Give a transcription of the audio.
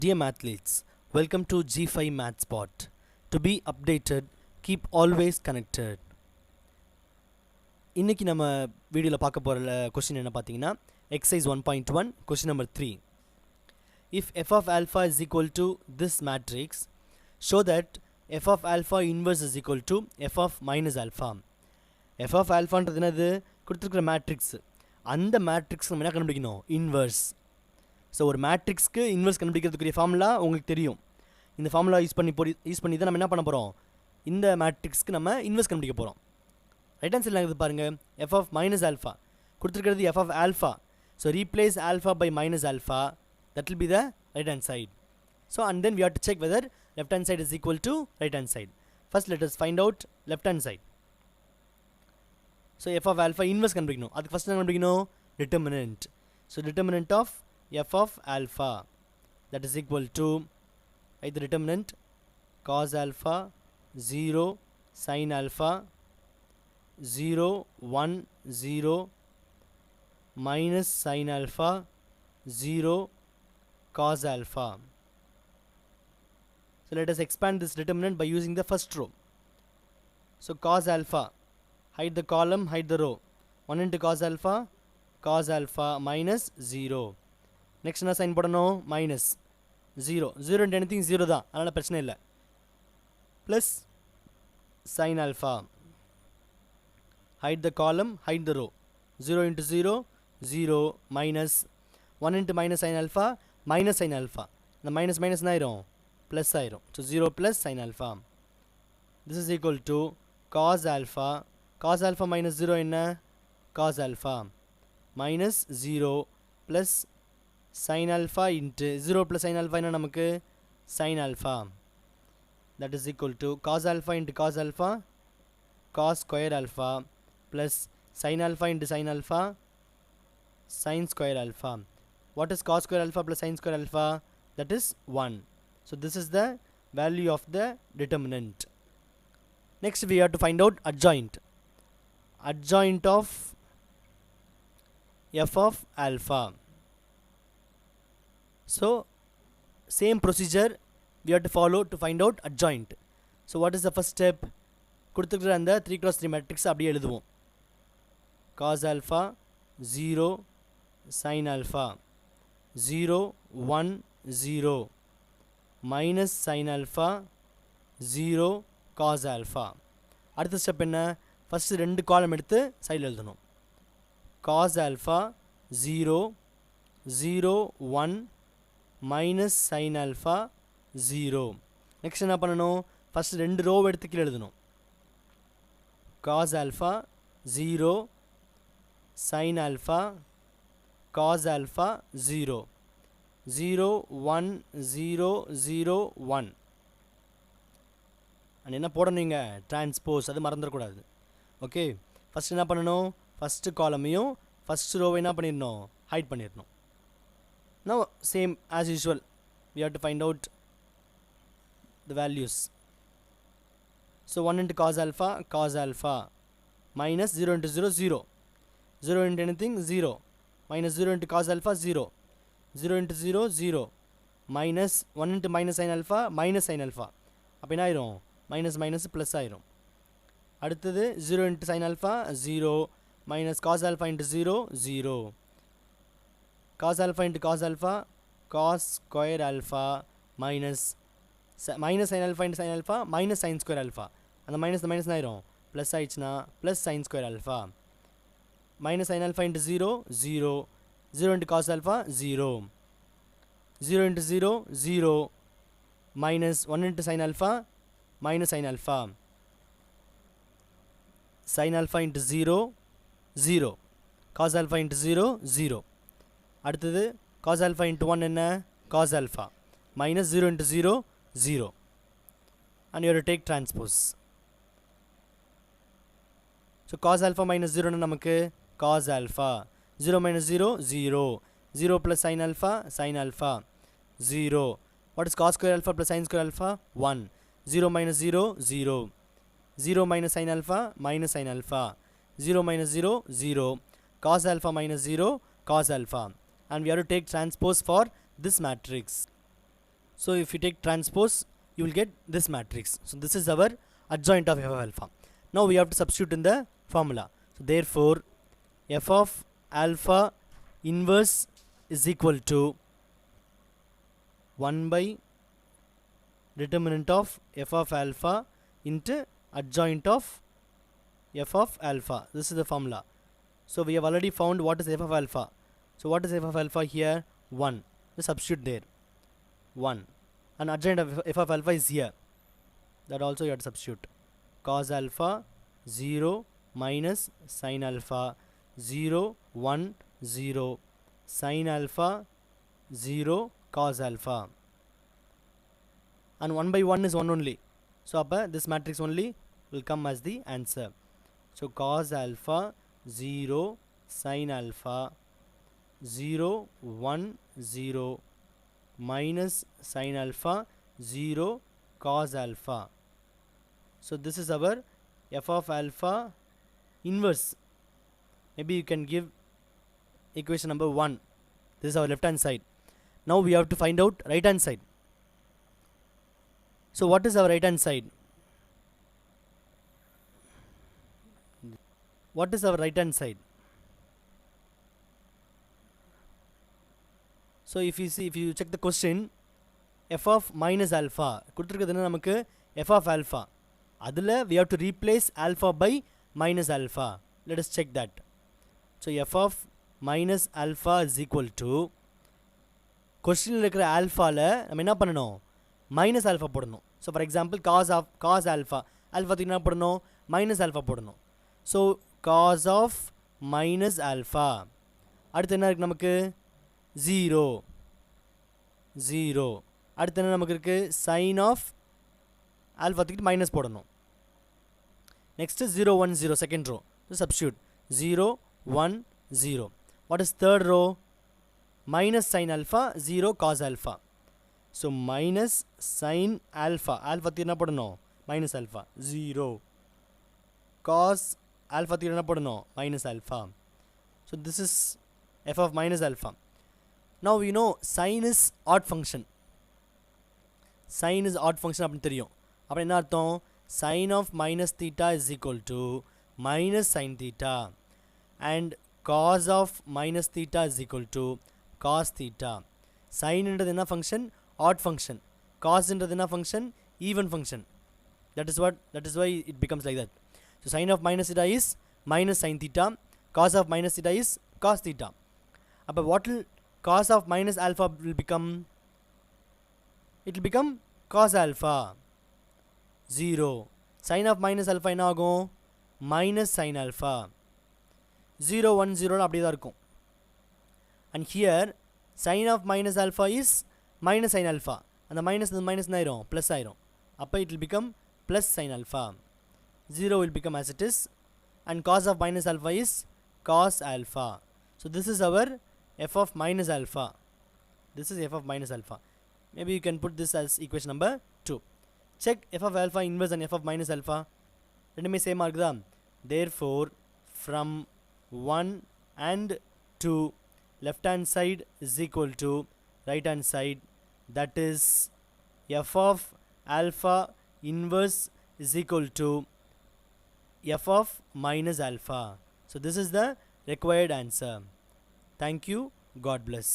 Dear mathletes, welcome to G5 Math Spot. To be updated, keep always connected. இன்னைக்கு நம்ம வீடியோவில் பார்க்க போகிற கொஸ்டின் என்ன பார்த்தீங்கன்னா exercise 1.1 question number 3. If f of alpha is equal to this matrix, show that f of alpha inverse is equal to f of minus alpha. f of alphaன்றது என்னது கொடுத்துருக்கிற matrix, அந்த மேட்ரிக்ஸ் நம்ம என்ன கண்டுபிடிக்கணும், இன்வர்ஸ். ஸோ ஒரு மேட்ரிக்ஸ்க்கு inverse கண்டுபிடிக்கிறதுக்குரிய formula உங்களுக்கு தெரியும். இந்த ஃபார்முலா யூஸ் பண்ணி தான் நம்ம என்ன பண்ண போகிறோம், இந்த மேட்ரிக்ஸ்க்கு நம்ம இன்வெர்ஸ் கண்டுபிடிக்க போகிறோம். ரைட் ஹேண்ட் சைடில் இருக்குது பாருங்கள், எஃப் ஆஃப் மைனஸ் ஆல்ஃபா கொடுத்துருக்கிறது F of alpha. So replace alpha by minus alpha, that will be the right hand side. So and then we have to check whether left hand side is equal to right hand side. First let us find out left hand side. So F of alpha inverse கண்டுபிடிக்கணும். அதுக்கு first என்ன கண்டுபிடிக்கணும், determinant. So determinant of f of alpha, that is equal to, write the determinant, cos alpha 0 sin alpha 0 1 0 minus sin alpha 0 cos alpha. So let us expand this determinant by using the first row. So cos alpha, hide the column, hide the row. 1 into cos alpha minus 0. Next என்ன sine போடணும், minus 0. 0 into anything 0 தான், அதனால் பிரச்சனை இல்லை. Plus sine alpha, hide the column, hide the row. 0 into 0 0 minus 1 into minus sine alpha minus sine alpha. இந்த minus minus என்ன ஆயிரும், plus ஆயிரும். So 0 plus sine alpha. This is equal to cos alpha. Cos alpha minus 0 என்ன, cos alpha minus 0 plus sin alpha into 0 plus sin alpha என்ன நமக்கு sin alpha, that is equal to cos alpha into cos alpha cos square alpha plus sin alpha into sin alpha sin square alpha. What is cos square alpha plus sin square alpha? That is 1. So this is the value of the determinant. Next we have to find out adjoint of f of alpha. So same procedure we have to follow to find out adjoint. So what is the first step, கொடுத்துக்கிற அந்த 3x3 matrix அப்படியே எழுதுவோம். cos alpha 0 sin alpha 0 1 0 minus sin alpha 0 cos alpha. அடுத்த step என்ன, first ரெண்டு காலம் எடுத்து சைடில் எழுதணும். cos alpha 0 0 1 minus sine alpha 0. Next என்ன பண்ணணும், ஃபஸ்ட் ரெண்டு ரோ எடுத்து கீழே எழுதணும். Cos alpha 0 sine alpha cos alpha 0 0 1 0 0 1. And என்ன போடணுங்க, டிரான்ஸ்போஸ், அது மறந்துடக்கூடாது. ஓகே, ஃபஸ்ட் என்ன பண்ணணும், ஃபஸ்ட்டு காலமையும் ஃபஸ்ட் ரோவை என்ன பண்ணிடணும், ஹைட் பண்ணிடணும். Now same as usual we have to find out the values. So 1 into cos alpha minus 0 into 0 0 0 into anything 0 minus 0 into cos alpha 0 0 into 0 0 minus 1 into minus sin alpha minus sin alpha. அப்போ என்ன ஆயிரும், minus minus plus ஆயிரும். அடுத்தது 0 into sin alpha 0 minus cos alpha into 0 0 cos alpha into cos alpha cos square alpha minus sin alpha into sin alpha minus sin square alpha. அந்த minus minus ஆயிரும், plus ஆயிடுச்சுன்னா plus sin square alpha minus sin alpha into 0 0 0 into cos alpha 0 0 into 0 0 minus 1 into sin alpha minus sin alpha sin alpha into 0 0 cos alpha into 0 0. அடுத்தது cos alpha into 1 என்ன, cos alpha minus 0 into 0 0. and you have to take transpose. so cos alpha minus 0 நமக்கு cos alpha 0 minus 0 0 0 plus sin alpha 0. what is cos square alpha plus sin square alpha 1. 0 minus 0 0 0 minus sin alpha 0 minus 0 0 cos alpha minus 0 cos alpha. And we have to take transpose for this matrix. So if you take transpose, you will get this matrix. So this is our adjoint of f of alpha. Now we have to substitute in the formula. So therefore f of alpha inverse is equal to 1 by determinant of f of alpha into adjoint of f of alpha. This is the formula. So we have already found what is f of alpha. So what is f of alpha here? 1. Just substitute there 1, and adjoint of f of alpha is here, that also you have to substitute. Cos alpha 0 minus sin alpha 0 1 0 sin alpha 0 cos alpha, and 1 by 1 is 1 only, so appa this matrix only will come as the answer. So cos alpha 0 sin alpha 0 1 0 minus sin alpha 0 cos alpha. So this is our f of alpha inverse. Maybe you can give equation number 1. This is our left hand side. Now we have to find out right hand side. So what is our right hand side? What is our right hand side? So if you see, if you check the question, f of minus alpha கொடுத்திருக்கிறது நமக்கு f of alpha, அதில் we have to replace alpha by minus alpha. Let us check that. So f of minus alpha is equal to, கொஸ்டினில் இருக்கிற ஆல்ஃபாவில் நம்ம என்ன பண்ணணும்? Minus alpha போடணும். So for example cos alpha என்ன போடணும்? மைனஸ் ஆல்ஃபா போடணும். So cos of minus alpha, அடுத்து என்ன இருக்குது நமக்கு? 0 0. அடுத்து என்ன நமக்கு இருக்குது? சைன் ஆஃப் ஆல்ஃபா தூக்கிட்டு மைனஸ் போடணும். Next 0 1 0 second row. So substitute 0 1 0. What is third row? minus sin alpha 0 cos alpha. So minus sin alpha என்ன போடணும்? minus alpha 0 cos alpha என்ன போடணும்? minus alpha. So this is f of minus alpha. Now we know sin is odd function. Sin is odd function அப்படின்னு தெரியும். அப்போ என்ன அர்த்தம்? sin of minus theta is equal to minus sin theta, and cos of minus theta is equal to cos theta. Sin என்றது என்ன function? Odd function. Cos என்றது என்ன function? Even function. That is why it becomes like that. So sin of minus theta is minus sin theta. Cos of minus theta is cos theta. But what will cos of minus alpha will become? It will become cos alpha 0. Sin of minus alpha என்ன ஆகும்? Minus sin alpha 0 1 0 அப்படியே தான் இருக்கும். And here sin of minus alpha is minus sin alpha, and the minus ஆயிரும் plus ஆயிரும். அப்போ it will become plus sin alpha. 0 will become as it is, and cos of minus alpha is cos alpha. So this is our f of minus alpha. This is f of minus alpha. Maybe you can put this as equation number 2. Check f of alpha inverse and f of minus alpha. ரெண்டுமே சேமாக இருக்குதா? Therefore from 1 and 2, left hand side is equal to right hand side, that is f of alpha inverse is equal to f of minus alpha. So this is the required answer. Thank you. God bless.